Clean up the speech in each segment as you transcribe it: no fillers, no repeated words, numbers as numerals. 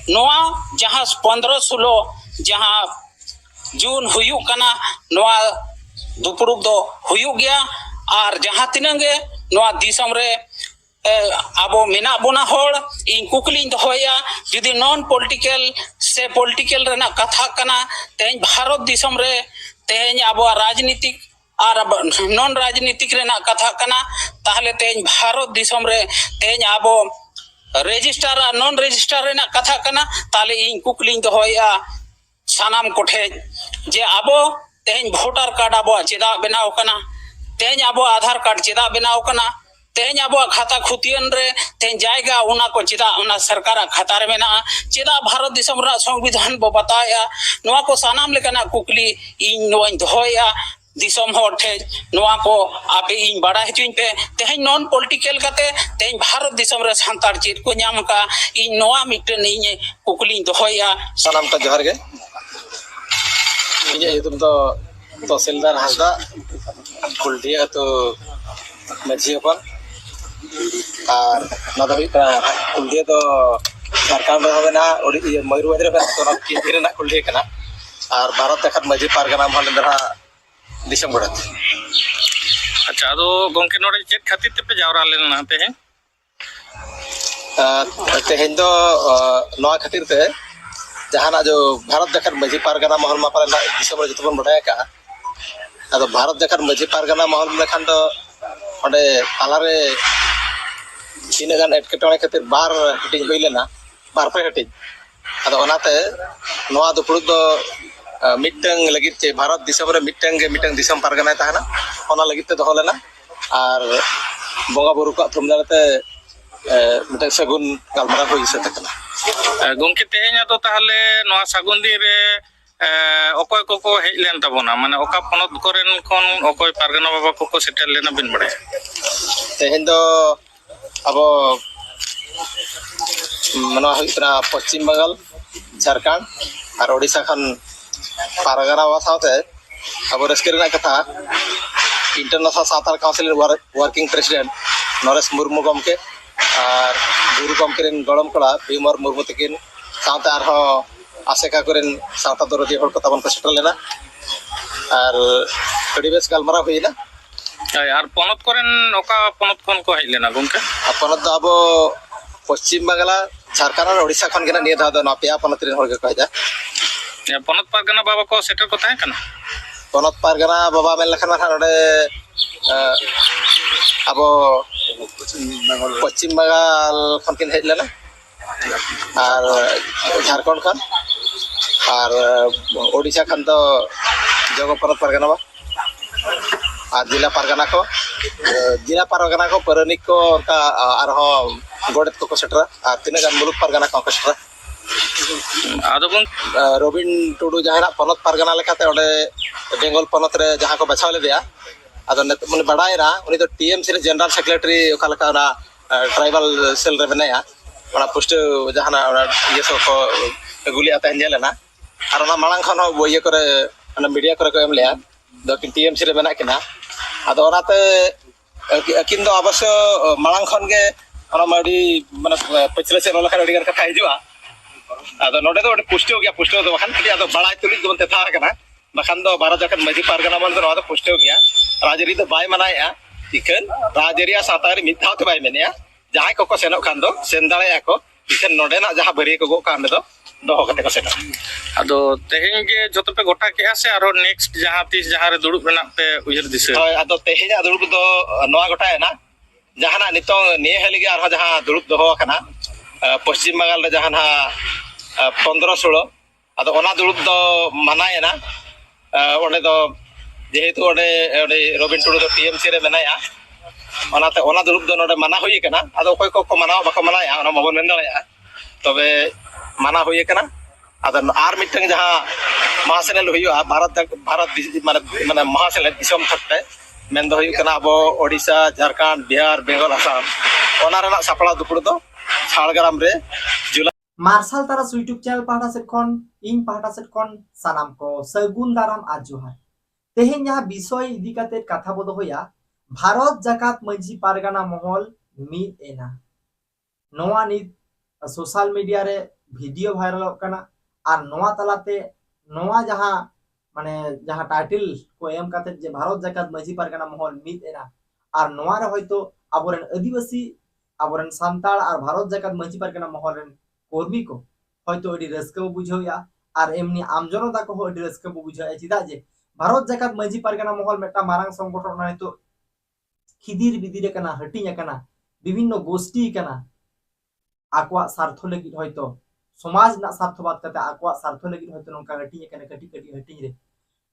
नोआ जहां 15-16 जहां जून हुयु कना नोआ दुपुरुब दो हुयु गया और जहां तिनंग गे नोआ दिसम रे आबो मेना बोना होड़ इन कुकलिंग दोया जुदी नॉन पॉलिटिकल से पॉलिटिकल रेना कथा कना तेज भारत दिसम रे तेज आबो राजनीतिक और नॉन राजनीतिक रेना कथा कना ताहले तेज भारत दिसम रे तेज आबो रजिस्टर नॉन रजिस्टर रेना कथा कना ताले इन कुकलिंग दोया सानाम कोठे जे आबो तेज वोटर कार्ड आबो चेदा बनाव कना तेज आबो आधार कार्ड चेदा बनाव कना तेज अब खाता खुतियन रे तेज जाएगा उना को चिदा उना सरकार खाता रे मेना चिदा भारत दिसम रा संविधान बो बताया नोआ को सानाम लेकना कुकली इन नोइन दोया दिसम होर ठे नोआ को आपे इन बड़ा हचुइन पे तेज नॉन पॉलिटिकल कते तेज भारत दिसम रे सांतार चीज को नाम का इन नोआ मिटन इन कुकली दोया सानाम का जोहार गे इजे तुम तो तहसीलदार हासदा कुलडिया तो मझी अपन और नदा कुलडिया तो झारखंड होना मयूरभंज रे केंद्र कुलडिया कना और भारत देखत मझी पारगना महल दिसम गड़त। अच्छा तो गोंके नोडे चेक खातिर ते पे जावरा लेना तेहे तेहेन दो नोआ खातिर ते जहाना जो भारत देखत मझी पारगना महल मा पाले दिसम रे जतबन बडाय का अदो भारत देखत मझी पारगना महल लेखान दो ओंडे तालारे तीन गान एटकेटोणे खातिर बार हटिंग हुई लेना बार पे हटिंग अदो ओनाते नोआ दुपुरुब दो मिटंग लगित चे भारत दिसम रे मिटंग दिसम पारगना ताहना ओना लगित ते दोहो लेना और बोंगा बुरु को थुमदाते मिटंग सगुन गालमारा हुई से तकना गोंके तेहेnya तो ताहले नोआ सागुन दिन रे ओकोय कोको हेज लेन ताबोना माने ओका पनत कोरेन कोन ओकोय पारगना बाबा कोको सेटल लेना बिन बड़े तेहेन दो अब मना हुई पश्चिम बंगाल झारखंड और ओडिशा खन पारगना साथे अब रस्कर कथा international Santal council working president Naresh Murmu Gamke और गुरु गमके गड़म कड़ा भीमर मुर्मू तकिन सावते आसेका करेन सावता दरदी हर कथा बन को सेटल लेना और अड़ी बेस गालमारा हुईना यार पनत करेन ओका पनत कोन को हेज लेना गोंके पनत दो अब पश्चिम बंगाल झारखंड और ओडिशा खन गेना निया धा ना पेया पनत रेन हर के कहजा पनत पारगना बाबा को सेटल को ताहे कना पनत पारगना बाबा मेन लखन मा ओडे अब पश्चिम बंगाल खन किन हेज लेना और झारखंड खन और ओडिशा खन तो जगह पनत पारगना बा और जिला पारगना को परनिक को उनका गोडेत को सेटरा और तीन गान मुलुक पारगना को सेटरा आदोबन रबिन टुडू जहां पनत पारगना लेखाते ओडे बेंगल पनत रे जहां को बचाव लेदिया आदो मन बड़ायरा उनी तो टीएमसी रे जनरल सेक्रेटरी ओका लेका ना ट्राइबल सेल रे बनाया ओना पोस्ट जहां ये सब को गुली आता हेलेना और ओना मांग खन हो ये करे ओना मीडिया करे को एम लेया दो टीएमसी रे बना किना आदो ओनाते अकिन दो अवश्य मांग खन गे ओना माडी माने पचले से लखा अडी गान कथा हिजुआ आदो नोडे दो पुष्टि हो गया पुष्टि दो बखान खाली आदो बड़ाई तुली दो ते था कना बखान दो भारत जखन मझी पारगना मन दो पुष्टि हो गया राजरी दो बाय मनाया इखन राजरिया सातारी मिथाव ते बाय मेनिया जहां को सेनो खान दो सेन दाड़े को इखन नोडे ना जहां बरी को गो कान दो दोहो कते को सेनो आदो तेहेन गे जतो पे गोटा के आसे आरो नेक्स्ट जहां तीस जहां रे दुड़ुब रेना पे उजर दिसे होय आदो तेहेन दुड़ुब दो नोआ गोटा है ना जहां नितो ने हेलिगे आरो जहां दुड़ुब दोहो कना पश्चिम बंगाल रे जहां 15-16 आदो ओना दुड़ुब दो मनाय ना ओडे दो जेहेतु ओडे रबिन टुडू दो टीएमसी रे बनाया ओनाते ओना दुड़ुब दो नोडे मना हुई कना आदो ओकोय को मनाव बाको मनाया ओना मबन मेन दाड़या तबे मना हुई कना आदो आर मिटंग जहां महासेनेल हुईआ भारत माने महासेनेल दिसम थकते मेन दो हुई कना अब ओडिशा झारखंड बिहार बेंगल आसाम ओना रेना सापड़ा दुपुड़ दो झाड़ग्राम रे मार्शल तारा यूट्यूब चैनल पाहटा सेट खन इन पाहटा सेट खन सानाम को सगुन दाराम आ जोहार तेहेन जहां विषय इदी काते कथा बो दोया भारत जाकात मझी पारगाना महल मिद एना नोआ नित सोशल मीडिया रे वीडियो वायरल कना और नोआ तलाते नोआ जहां माने जहां टाइटल को एम काते जे भारत जाकात माझी पारगाना महल मिद एना और नोआ रे होयतो आबोरेन आदिवासी आबोरेन सांताल और भारत जाकात माझी पारगाना महल रेन कर्मी को होयतो अडी रस्का बुझाया और एमनी आमजनता को अडी रस्का बुझाया चिदा जे भारत जाकात माझी पारगाना महल मेटा मारांग संगठन होयतो खिदिर बिदिर कना हटिंग कना विभिन्न गोष्ठी कना आकवा स्वार्थ लगी होयतो समाज ना स्वार्थ बात करते आकवा स्वार्थ लगी होयतो नोंका हटिंग कना कटी कटी हटिंग रे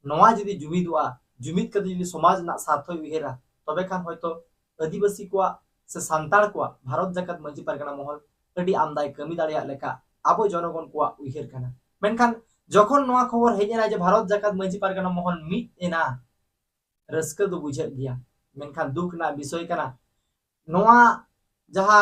नोआ जदी जुमिदवा जुमिद कते जदी समाज ना स्वार्थ उहेरा तबे खान होयतो आदिवासी को से सांताल को भारत जाकात माझी पारगाना महल अडी आमदाय कमी दाड़िया लेका आबो जनगण को उहेर कना मेनखान जखन नोआ खबर हेजेना जे भारत जाकात माझी पारगाना महल मिद एना रस्का दो बुझे गया मेनखान दुख ना विषय कना नोआ जहां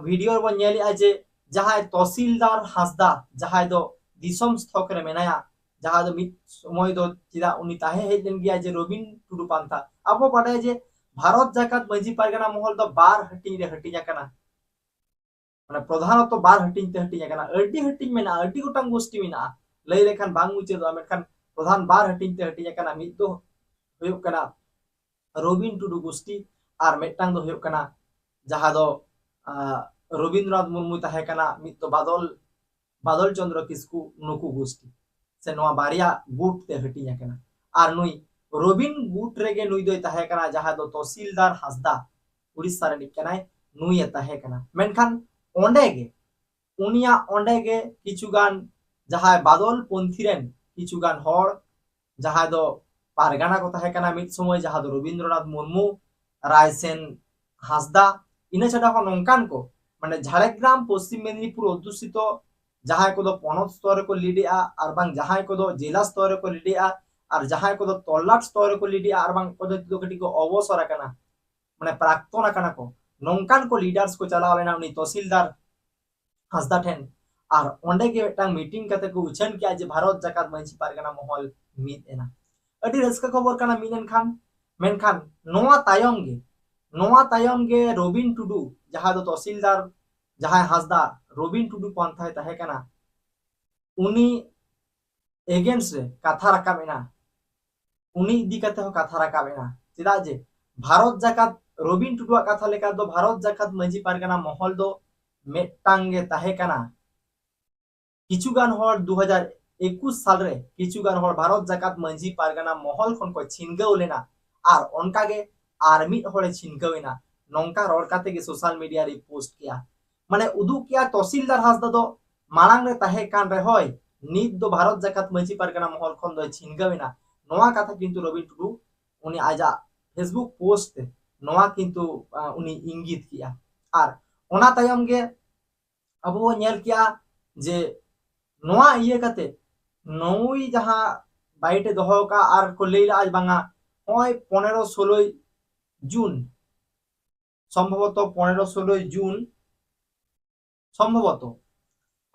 वीडियो बन नेलिया जे जहां तहसीलदार हासदा जहां दो दिसम स्थक रे मेनाया जहां दो मिद समय दो चिदा उनी ताहे हेजन गया जे रबिन टुडू पांथा आबो बाडे जे भारत जाकात माझी पारगाना महल दो बार हटिंग रे हटिया कना माने प्रधानत बार हटिंग ते हटिया कना अडी हटिंग मेना अडी गोटांग गोष्ठी मेना लई लेखान बांग मुचे दो मेनखान प्रधान बार हटिंग ते हटिया कना मिद दो होयो कना रबिन टुडू गोष्ठी और मेटांग दो होयो कना जहां दो रविंद्रनाथ मुर्मू ताहे कना मिद दो बादल चंद्र किस्कू नुकू गोष्ठी से नोआ बारिया गुट ते हटिया कना और नुई रबिन गुट रेगे नुई दो ताहे कना जहां दो तहसीलदार हासदा उड़ीसा रे निकनाय नुई ताहे कना मेनखान ओंडे गे किछुगान जहां बादल पंथी रेन किछुगान हर जहां दो पारगाना को ताहे कना मिद समय जहां दो रविंद्रनाथ मुर्मू रायसेन हासदा इना छाड़ा को नोंकान को माने झाड़ग्राम पश्चिम मेदिनीपुर अध्युषित जहां को दो पनत स्तर को लीडिया और बांग जहां को दो जिला स्तर को लीडिया और जहां को दो तल्लाट स्तर को लीडिया और बांग पद्धति दो कटी को अवसर कना माने प्राक्तन कना को नोंकान को लीडर्स को चलाव लेना उनी तहसीलदार हासदा ठेन और ओंडे के मेटांग मीटिंग कते को उछन किया जे भारत जाकात माझी पारगाना महल मिद एना अडी रस्का खबर कना मिनन खान मेनखान नोआ तायम गे रबिन टुडू जहां दो तहसीलदार जहां हासदा रबिन टुडू पंथाय ताहे कना उनी एगेंस्ट रे कथा राकाबेना उनी इदी कते हो कथा राकाबेना चिदा जे भारत जाकात रबिन टुडू कथा लेका दो भारत जाकात माझी पारगाना महल दो मेटांगे ताहे कना किछुगान हर 2021 साल रे किछुगान हर भारत जाकात माझी पारगाना महल खन को छिनगाव लेना और उनकागे आर्मी हड़े छिनकावेना नोंका रोड काते के सोशल मीडिया रे पोस्ट किया माने उदु किया तहसीलदार हासदा दो मालांग रे ताहे कान रे होय नित दो भारत जाकात माझी पारगाना महल खन दो छिनगावेना नोआ कथा किंतु रबिन टुडू उनी आजा फेसबुक पोस्ट ते नोआ किंतु उनी इंगित किया और ओना तायम गे अबो नेल किया जे नोआ इये काते नौई जहां बाइटे दोहो का और को लेला आज बांगा होय 15-16 जून सम्भवत 15-16 जून सम्भवत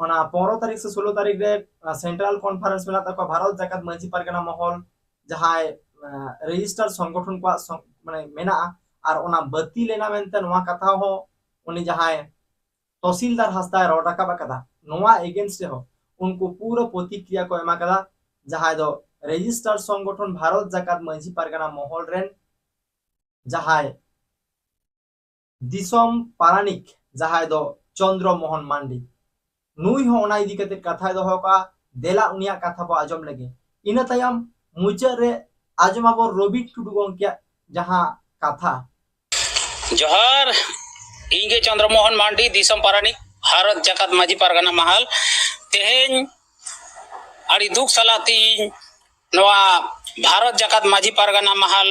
15 तारीख से 16 तारीख रे सेंट्रल कॉन्फ्रेंस में तक भारत जाकात माझी पारगाना महल जहां रजिस्टर संगठन को माने मेना और ओना बत्ती लेना मेनते नोआ कथा हो उनी जहां तहसीलदार हासदा रोड राकाबा कदा नोआ एगेंस्ट हो उनको पूरा प्रतिक्रिया को एमा कदा जहां दो रजिस्टर संगठन भारत जाकात माझी पारगाना महल रेन जहां दिसम पारानिक जहां दो चंद्र मोहन मांडी नुई हो ओना इदी कते कथा दो का देला उनिया कथा बो आजम लगे इना तायम मुचार रे आजम आबो रबिन टुडू गंकिया जहां कथा जोहार इंगे चंद्र मोहन मांडी दिसम पारानिक भारत जाकात माझी पारगाना महल तेहेन आड़ी दुख सलाती नवा भारत जाकात माझी पारगाना महल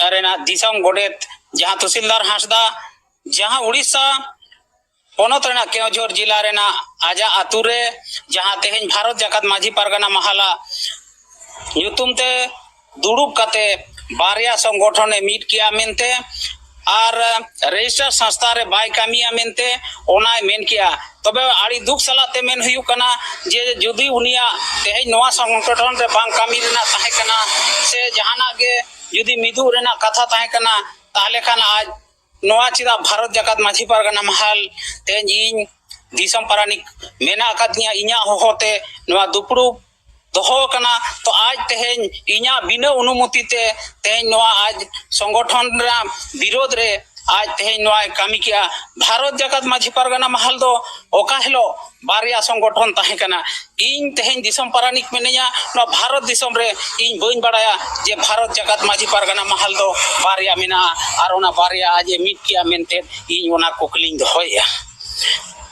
अरेना दिसम गोडेत जहां तहसीलदार हासदा जहां उड़ीसा पनत रेना केवझर जिला रेना आजा आतु रे जहां तेहेन भारत जाकात माझी पारगाना महला युतुम ते दुड़ुब काते बारिया संगठन मीट किया मेनते और रजिस्टर संस्था रे बाय कामिया मेनते ओनाय मेन किया तबे आड़ी दुख सलाते मेन हुयु कना जे जुदी उनिया तेहेन नोआ संगठन रे बांग कामी रेना ताहे कना से जहाना गे जुदी मिदु रेना कथा ताहे कना ताहले खान आज नोआ चिदा भारत जाकात माझी पारगाना महल तेहेन इन दिसम पारानिक मेना अकादिया इन्या होते नवा दुपड़ुब दोहो कना तो आज तेहेन इन्या बिना अनुमति ते तेहेन नवा आज संगठन रा विरोध रे आज तेहेन नवा कामी किया भारत जगत माझी पारगना महल दो ओका हेलो बारिया संगठन ताहे कना इन तेहेन दिसम पारानिक मेनेया नवा भारत दिसम रे इन बइन बड़ाया जे भारत जगत माझी पारगना महल दो बारिया मेना और ओना बारिया आज मिट किया मेनते इन ओना कोकलिंग दोया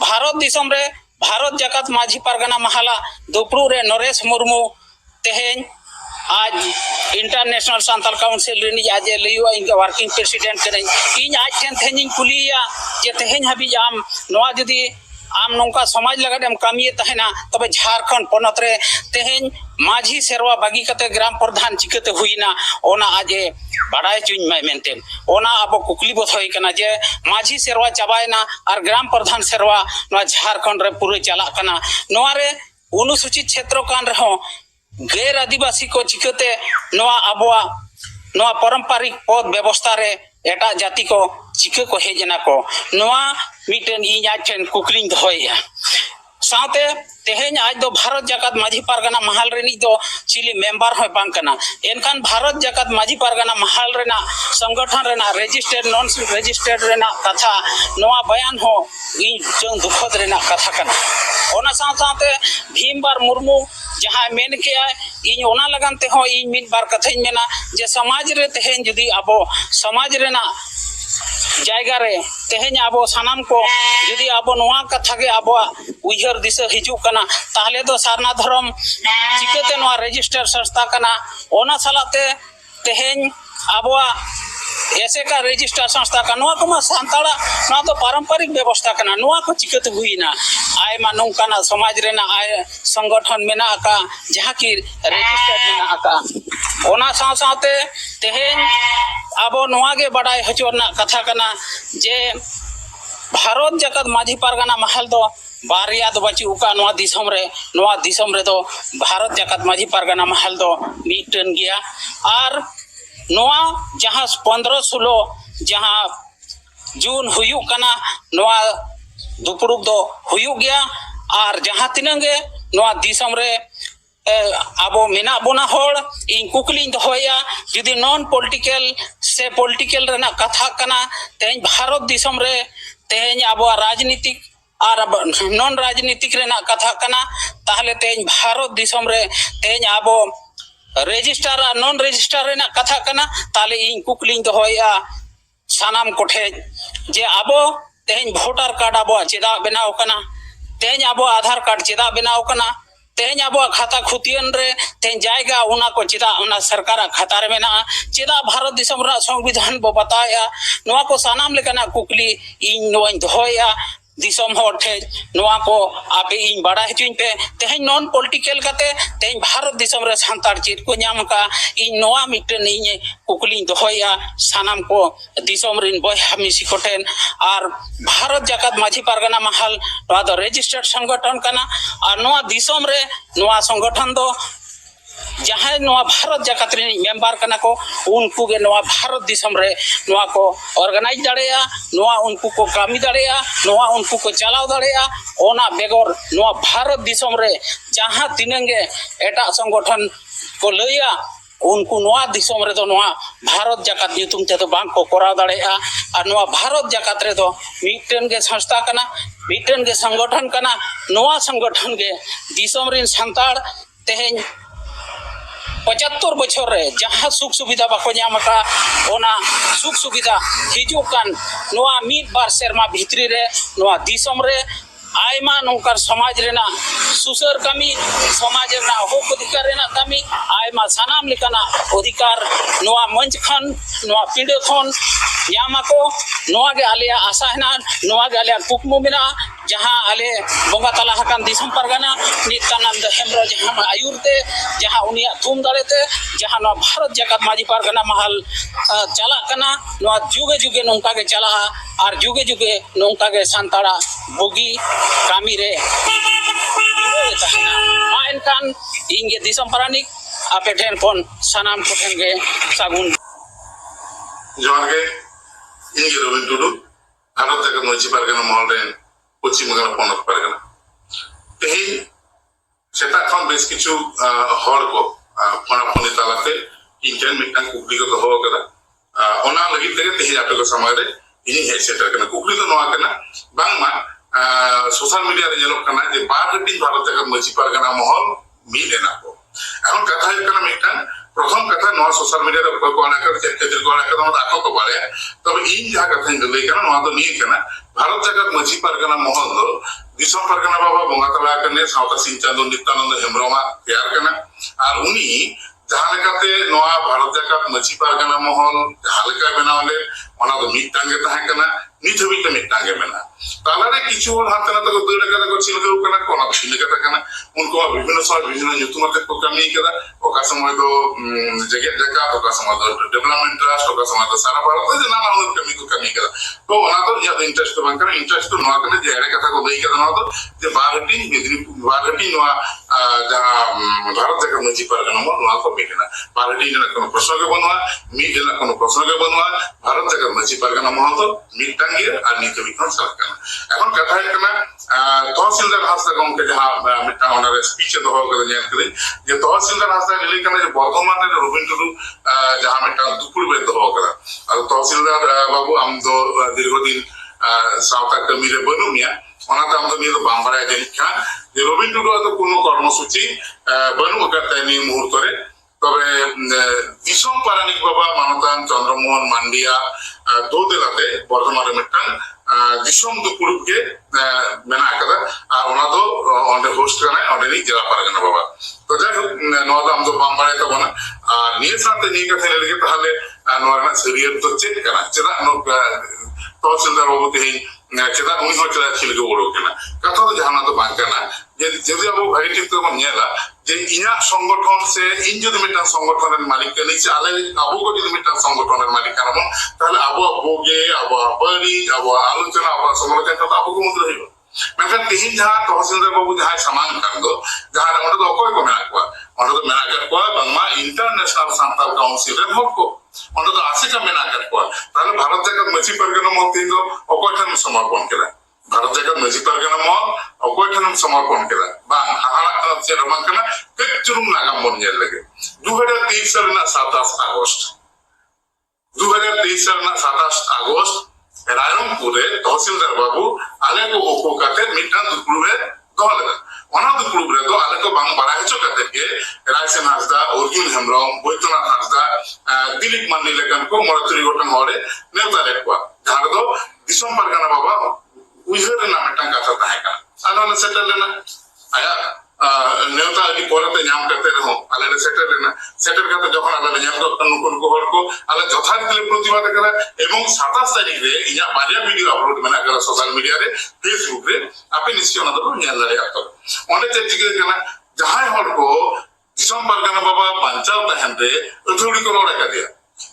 भारत दिसम रे भारत जगत माझी पारगना महला दुपड़ू रे नरेश मुर्मू तेहेन आज इंटरनेशनल सांताल काउंसिल रे आज लयुआ इनके वर्किंग प्रेसिडेंट करें इन आज ठेन तेहेन कुलिया जे तेहेन हबी आम नवा जदी आम नौका समाज लगाम कामी तहना तब झारखंड पनत रे तेहेन माझी सेरवा बागी कते ग्राम प्रधान चिकते हुईना ओना आज बाड़ाय चुन मै मेनते ओना अब कुकली बोध होई कना जे माझी सेरवा चाबायना और ग्राम प्रधान सेरवा नवा झारखंड रे पूरे चला कना नवा रे अनुसूचित क्षेत्र कान रहो गैर आदिवासी को चिकते नवा अबवा नवा पारंपरिक पद व्यवस्था रे एटा जाति को चिके को हेजना को नवा मिटन इन आज ठेन कुकलिंग होया साथे तेहेन आज दो भारत जगत माझी पारगना महल रेनी दो चिली मेंबर हो बांग कना एनखान भारत जगत माझी पारगना महल रेना संगठन रेना रजिस्टर्ड नॉन रजिस्टर्ड रेना कथा नवा बयान हो इन जंग दुखद रेना कथा कना ओना साथे भीमबार मुर्मू जहाँ मेन के इन ओना लगानते हो इन मिन बार कथाई मेना जे समाज रे तेहेन जदी अबो समाज रेना जायगा रे तेहेन आबो सानाम को यदि आबो नवा कथा के आबो उइहर दिशा हिजू कना ताहले दो सारना धर्म चिकते नवा रजिस्टर संस्था कना ओना सलाते तेहेन आबो ऐसे का रजिस्टर संस्था का नवा को सांताड़ा ना तो पारंपरिक व्यवस्था कना नवा को चिकते हुईना आय मा नौकाना समाज रेना आय संगठन मेना का जहाँ की रजिस्टर मेना का ओना साथे तेहेन आबो नवा के बड़ाई हचोरना कथा कना जे भारत जगत माझी पारगना महल दो बारिया दो बची उका नवा दिसम रे दो भारत जगत माझी पारगना महल दो मिटन गया और नवा जहाँ 15-16 जहाँ जून हुयू कना नवा दुपड़ुब दो हुयू गया और जहाँ तिनंगे नवा दिसम रे आबो मेना बोना होड़ इन कुकलिंग दोया जुदी नॉन पॉलिटिकल से पॉलिटिकल रेना कथा कना तेज भारत दिसम रे तेज आबो राजनीतिक और नॉन राजनीतिक रेना कथा कना ताहले तेज भारत दिसम रे तेज आबो रजिस्टर और नॉन रजिस्टर रेना कथा कना ताले इन कुकलिंग दोया सानाम कोठे जे आबो तेज वोटर कार्ड आबो चेदा बनाव कना तेज आबो आधार कार्ड चेदा बनाव कना तेज अब खाता खुतियन रे तेज जाएगा उना को चेदा उना सरकार खाता रे मेना चेदा भारत दिसम रा संविधान बो बताया नवा को सानाम लेकना कुकली इन नोइन दोया दिसम होर ठे नवा को आपे इन बड़ा हिचुइन पे तेज नॉन पॉलिटिकल कते तेज भारत दिसम रे सांतार चेत को नाम का इन नवा मिटन इन कुकली दोया सानाम को दिसम रिन बय हमिसी कोटेन और भारत जगत माझी पारगना महल नवा दो रजिस्टर्ड संगठन कना और नवा दिसम रे नवा संगठन दो जहाँ नवा भारत जगत रे मेंबर कना को उनको के नवा भारत दिसम रे नवा को ऑर्गेनाइज दाड़ेया नवा उनको को कामी दाड़ेया नवा उनको को चलाव दाड़ेया ओना बेगोर नवा भारत दिसम रे जहाँ तिनंगे एटा संगठन को लइया उनको नवा दिसम रे दो नवा भारत जगत नीतुम ते तो बांग को कोराव दाड़ेया और नवा भारत जगत रे दो मिटन के संस्था कना मिटन के संगठन कना नवा संगठन के दिसम रे संताड़ तेहेन 75 बछर रे जहाँ सुख सुविधा बाको नामका ओना सुख सुविधा हिजुकान नवा मिद बार सेरमा भितरी रे नवा दिसम रे आयमा नौकर समाज रेना सुसर कमी समाज रेना हक अधिकार रेना कमी आयमा सानाम लेकाना अधिकार नवा मंच खन नवा पिंडे खन यामा को नवा के आलिया आशा है ना नवा के आलिया कुकमु बिना जहाँ आले बंगा तला हकान दिसम परगना नित्यानंद हेम्ब्रो जहाँ आयुरते जहाँ उनिया थूम दाड़ेते जहाँ नवा भारत जगत माझी पारगना महल चला कना नवा जुगे जुगे नौका के चला और जुगे जुगे नौका के सांताड़ा बोगी कामी रे मा एनखान इंगे दिसम पारानिक आपे ठेन कोन सानाम को ठेन गे सागुन जोहार गे इंगे रविन टुडू भारत जगत माझी पारगना महल रेन पश्चिम बंगाल पनत पारगाना तेही सेटा खन बेस किछु हर को फनाफनी तालाते इंटरन मिटन कुकली को दोहो कदा ओना लगी तेगे तेही आपे को समय रे इनी हे सेटर कना कुकली तो नोआ कना बांगमा सोशल मीडिया रे जेलोक कना जे बारटी भारत जगत मछि पारगाना महल मिलेना को এখন কথা হইকনা মিটান প্রথম কথা নয়া সোশ্যাল মিডিয়ার উপর কোনা করে চেকেদের কোনা করে আমরা আকো কো পারে তবে ইন যা কথা লই কেন নয়া তো নিয়ে কেনা ভারত জায়গা মাঝি পারগানা মহল দো দিশম পারগানা বাবা বঙ্গাতলা কনে সাউতা সিনচান্দ নিত্যানন্দ হেমরমা তৈয়ার কেনা আর উনি জাহালেকাতে নয়া ভারত জায়গা মাঝি পারগানা মহল হালকা বেনাওলে ওনা তো মিটাঙ্গে তাহে কেনা নিত হবিতে মিটাঙ্গে বেনা তালারে কিছু হল হাতে না তো দুই টাকা को চিলকে কেনা কোনা ছিলকে কেনা उनको विभिन्न समय विभिन्न युतुमते को कमी केदा ओका समय दो जगह जगह ओका समय दो डेवलपमेंट ट्रस्ट ओका समय दो सारा भारत जे नाना उन कमी केदा तो ओना तो या इंटरेस्ट तो बंकर इंटरेस्ट तो नवा कने जे एरे कथा को देई केदा ना तो जे बारहटी नवा जहां भारत जगह मजी परगना मो नवा को बेना बारहटी ने कोनो प्रश्न के बनवा मी जे कोनो प्रश्न के बनवा भारत जगह मजी परगना मो तो मिटांगे আর নীতি বিজ্ঞান সরকার এখন কথা হইকনা তহসিলদার হাসদা গমকে যাহা মিটা ওনার স্পিচে দহ করে নিয়ে করে যে তহসিলদার হাসদা রিলি কানে যে বর্ধমানের রবীন্দ্রু যাহা মিটা দুপুর বে দহ করে আর তহসিলদার বাবু আমদো দীর্ঘদিন সাউতা কমিরে বনুমিয়া ওনাতে আমদো নিয়ে বামবাড়ায় জানিখা যে রবীন্দ্রু তো কোনো কর্মসূচি বনু করতে নিয়ে মুহূর্তরে তবে দিশম পারানিক বাবা মানতান চন্দ্রমোহন মান্ডিয়া দো দিলাতে বর্ধমানে মিটান দিশম দুপুরকে মেনা কাদা আর ওনা দো অন্ডে হোস্ট কানা অন্ডে নি জেলা পারগানা বাবা তো যাই হোক নওয়া দাম দো বামবাড়ে তো বনা আর নিয়ে সাথে নিয়ে কথা লেগে তাহলে নওয়া না সিরিয়াল তো চেক কানা চেদা নো তহসিলদার বাবু তেই চেদা উনি হো চেদা ছিলকে বড় কেনা কথা তো জানা তো বাঙ্কানা যে যদি আবু ভাই ঠিক তো নিয়েলা যে ইনা সংগঠন সে ইন যদি মিটান সংগঠনের মালিক কে নিচে আলে আবু গো যদি মিটান সংগঠনের মালিক কারণ তাহলে আবু বোগে আবু বাড়ি আবু আলোচনা আবু সমালোচনা তো আবু কো মধ্যে হইব মেনখান তিহিন যাহা তহসিলদার বাবু যাহা সামান কান্দো যাহা ওটা তো অকয় কো মেনা কোয়া ওটা তো মেনা কর কোয়া বাংলা ইন্টারন্যাশনাল সান্তাল কাউন্সিল এর ভোট কো ওটা তো আছে কা মেনা কর কোয়া তাহলে ভারত জায়গা মছি পারগানা মন্ত্রী তো অকয় ঠান সমর্পণ কেলা ভারত জায়গা মজি পারগানা মহল অকয় ঠান সমর্পণ কেলা বা হাহাড়া সে রমান কেনা কেচুরুম নাগাম বন নিয়ে লাগে 2023 সাল না 27 আগস্ট 2023 সাল না 27 আগস্ট রায়রংপুরে তহসিলদার বাবু আলে को ओको काते मिटान दुकुड़े दहले ओना दुकुड़े दो आले को बांग बड़ा हेचो काते के रायसेन हासदा अर्जुन हेमब्रम बैद्यनाथ हासदा दिलीप मान्नी लेकन को मरतुरी गोटन हरे नेता लेकवा जहां दो दिसम पारगाना बाबा उइहर ना मिटान कथा ताहे का आना सेटल लेना आया नेता अभी पौरते नाम करते रहो आले सेटल करते যখন আলাদা নাম তো নুকুন কোহর को আলে যথারীতি প্রতিবাদ করে এবং 27 তারিখ রে ইয়া বারিয়া ভিডিও আপলোড মেনা করে সোশ্যাল মিডিয়া রে ফেসবুক রে আপনি নিশ্চয় ওনাদের নিয়াল দাঁড়িয়ে আতো অনেক চিকে কেনা যাহাই হল को দিশম পারগানা বাবা পাঞ্চাল তাহেন রে অথরিটি को লড়াই দিয়া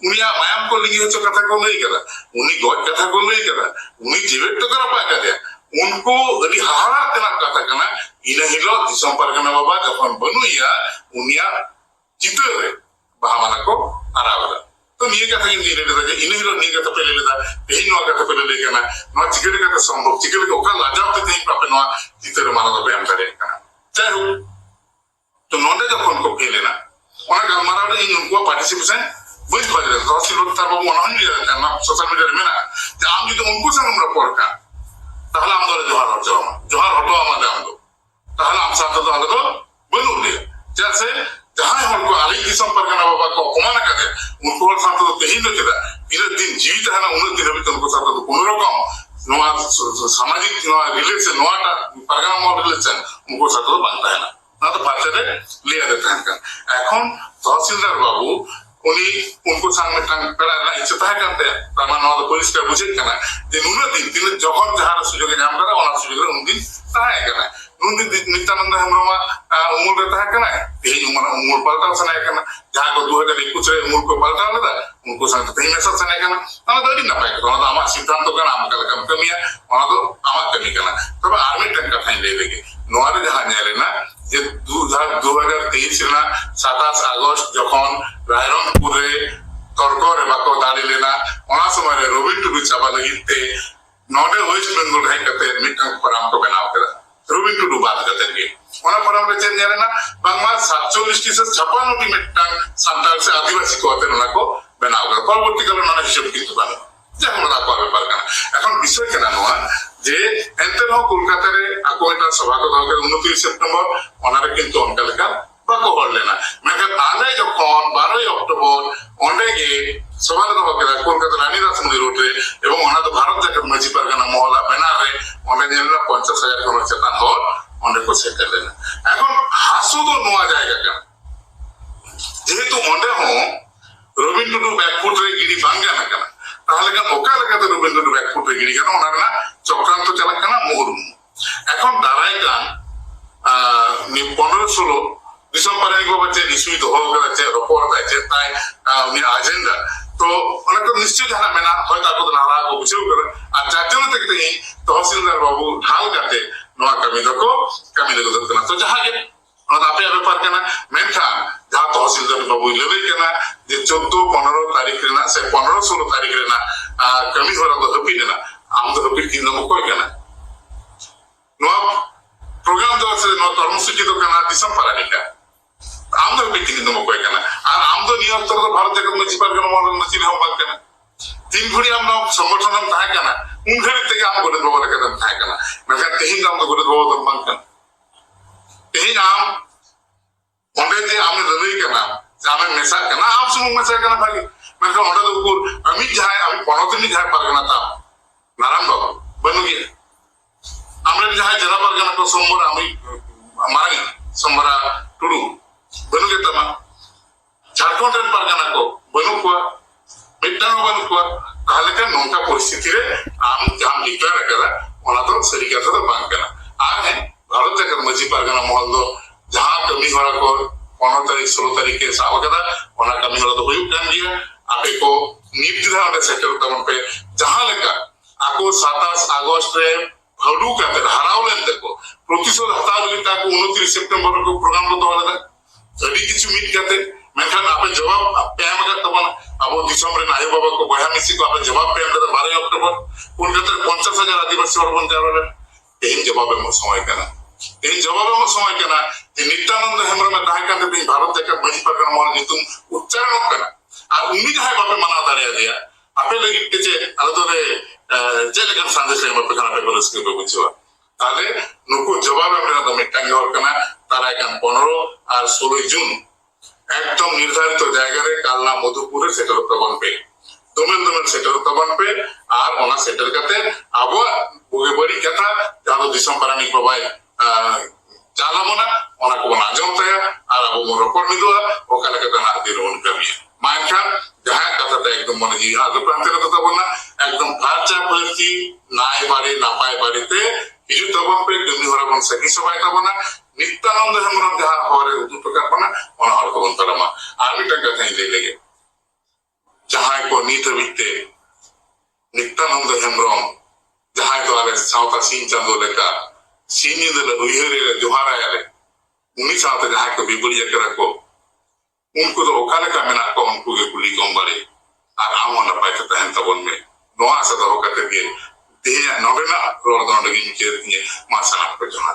উনিয়া মায়াম को লিখি হচ্ছে কথা को नहीं करा उनी गॉड कथा को नहीं करा उनी जीवित तो करा पाया दिया उनको अभी हारा तेना कथा करना इन्हें हिलो दिसम पारगाना बाबा जखन बनुया उनिया जिते रे बाहामाना को आरावरा तो निये कथा इन दिने दे इन्हें हिलो निये कथा पहले लेदा तेही नवा कथा पहले ले केना नवा चिकेले कथा संभव चिकेले को का लाजाव ते तेही पापे नवा जिते रे माना दो बेम करे केना चाहे हो तो नोंडे जखन को फेले ना ओना गलमारा रे इन उनको पार्टिसिपेशन बुझ खोले तहसील तार बाबू ओना नहीं लेता ना सोशल मीडिया रे मेना जे आम যদি उनको संग আমরা পড়কা তাহলে আমাদের জোহার হটো আমাদের আমদো তাহলে আম সাথে তো আলাদা বলুন দিয়ে जैसे जहां हमको आली की संपर्क ना बाबा को अपमान करे उनको साथ तो कहीं न किदा दिन दिन जीवित है ना उन दिन भी उनको साथ तो कोनो रकम नवा सामाजिक नवा रिलेशन नवाटा परगाना मॉडल रिलेशन उनको साथ तो बनता है ना तो पाचरे लिया देते हैं এখন তহসিলদার বাবু উনি उनको सामने टांग पड़ा ना इच्छा है करते तामा नवा तो पुलिस का बुझे करना যে নুন দিন যখন যাহার সুযোগে নাম করা ওনার সুযোগে উন দিন তাই কেনা নুন দিন নিত্যানন্দ হেমব্রমা उमर रहता है करना यही उमर पलटा से नहीं करना जहाँ को 2021 रे उमर को पलटा लेदा उनको संग तही मैसेज से नहीं करना ना तो दिन ना पाए तो ना आमा सिद्धांत का नाम का कम कमिया ओना तो आमा कमी करना तब आर्मी टैंक का फाइन ले देगे नोआरे जहां नेले ना যে 2023 না 27 আগস্ট যখন রায়রংপুরে তর্ক রে বাকো দাঁড়িলে না ওনা সময় রবীন্দ্র চাপা লাগিতে नोडे वेस्ट बेंगल हेज कते मिटन फोरम को बनाव केदा रविन टुडू बात कते गे ओना फोरम रे चेन नेरेना बांगमा 47 टी से 56 टी मिटन संताल से आदिवासी को अते ना को बनाव केदा परवर्ती काल ना हिसाब किंतु बानो जहां मदा को ব্যাপার কানা এখন বিষয় কেন নয় যে এনতে ন কলকাতা রে আকো এটা সভা को দরকার 29 সেপ্টেম্বর ওনারে কিন্তু অনকা লেখা বাকো হলে না মেকে আলে যখন 12 অক্টোবর ওন্ডে সভা को দরকার কলকাতা রানীদাস মন্দির রোডে এবং ওনা তো ভারত জাকাত মাঝি পারগানা মহলা বেনারে ওন্ডে নেলা 50000 টাকা চেতান হল ওন্ডে কো সেটেল না এখন হাসু তো নোয়া জায়গা কেন যেহেতু ওন্ডে হো রবীন্দ্র টুডু ব্যাকফুট রে গিরি ভাঙ্গা না কেন তাহলে কেন ওকা লেখাতে রবীন্দ্র টুডু ব্যাকফুট রে গিরি কেন ওনার না চক্রান্ত চালাক কেন মুহুর্মু এখন দাঁড়ায় গান 15-16 ডিসেম্বর এক বাচ্চা ইস্যু দহ করা আছে রপোর্ট আছে তাই উনি এজেন্ডা তো অনেক নিশ্চয় জানা মেনা হয়তো আকো নারা কো বুঝেও করে আর যার জন্য দেখতে তহসিলদার বাবু ঢাল কাটে নোয়া কামি দকো কামি দকো না তো যাহাকে ওনা আপে ব্যাপার কেনা মেনখা যা তহসিলদার বাবু লেবে কেনা যে 14-15 তারিখ রে না সে 15-16 তারিখ রে না কামি হরা তো হপি না আম তো হপি কিন নম কই কেনা নোয়া প্রোগ্রাম তো আছে নোয়া কর্মসূচি তো কেনা ডিসেম্বর আনিকা আম তো হপি কিন নম কই কেনা আর আম তো নিয়ন্ত্রণ তো ভারত জাকাত মাঝি পারগানা মহল নচিন হম বাক কেনা তিন ঘড়ি আমরা সংগঠন তাহে কেনা উন ঘড়ি থেকে আম গড়ে বাবা লেখা তাহে কেনা মেকা তেহিন আম তো গড়ে বাবা বাক কেনা तेज आम ओंडे जे आम लड़ाई करना जामे मेसा करना आप सुमुंग मेसा करना भागी मैं ओंडे तो उकुर अमित जाए अमित पनोतनी जाए परगना ता नारायण बाबू बनुगे हमरे जाए जला परगना को सोमवार अमित मारी सोमवार टुडू बनुगे तमा झारखंड परगना को बनुकुआ मिट्टानो बनुकुआ ताहले का नोंका परिस्थिति रे आम जाम डिक्लेयर करा ओना तो सही कथा तो बांग करना आगे भारत जाकात माझी पारगाना महल दो जहां कमी हरा को 15 तारीख 16 तारीख के साव कदा ओना कमी हरा दो हुई कान दिया आपे को निर्दिधा ओंडे सेटल तमन पे जहां लेका आको 27 अगस्त रे भडू काते हरावलेन तको प्रतिशोध हताव लेका को 29 सितंबर को प्रोग्राम तो होला सडी किछु मिट काते मेखान आपे जवाब पेम का तमन अब दिसंबर रे नाई बाबा को बया मिसी को आपे जवाब पेम दे 12 अक्टूबर कोलकाता 50000 आदिवासी अर्बन जावले तेन जवाब में समय करना तेन जवाब में समय करना कि नित्यानंद हेम्ब्रम ताहे काते दिन भारत जाकात माझी पारगाना महल नितुम उच्चारण करना আর উনি যাহাই বাপে মানা দাঁড়িয়ে দিয়া আপে লাগি যে আলাদরে যে লেখান সন্দেশ এর মধ্যে খানা পেপার স্ক্রিপ্ট বুঝবা তাহলে নুকু জবাব আমরা তো মিটাঙ্গ হরকানা তারা এখন 15 আর 16 জুন একদম নির্ধারিত জায়গায় কালনা মধুপুরে সেটেল তখন পে তোমেন সেটেল তখন পে আর ওনা সেটেল কাতে আবো বগে বড়ি কথা যাদো দিশম পারানি বাবাই চালামোনা ওনা কো না জমতায়া আর আবো রপর মিদুয়া ওকালে কাতে না দিরুন কামিয়া মাইখান যাহা কথাটা একদম মনে জি আগে প্রান্তের কথা বলনা একদম ফাঁচা পরিস্থিতি নাই বাড়ি না পায় বাড়িতে কিছু তখন পে তুমি হরা বন সকি সবাই তা বনা নিত্যানন্দ হেমব্রম যাহা হরে উপকার বনা ওনা হর তখন তারামা আরবিটা কথা নিতে লেগে যাহা কো নিত বিতে নিত্যানন্দ হেমব্রম যাহা তো আলে সাউথা সিং চাঁদো লেখা সিনি দে উইহরে জোহারা আলে উনি সাথে যাহা কো বিপরীত করে রাখো उनको तो ओकाले का मेना को उनको के कुली कम बड़े और आम होना पाए तो तहन तबन में नोआ से तो होकर के दिए नोबे ना रोड दोनों की नीचे मासाना पे जोना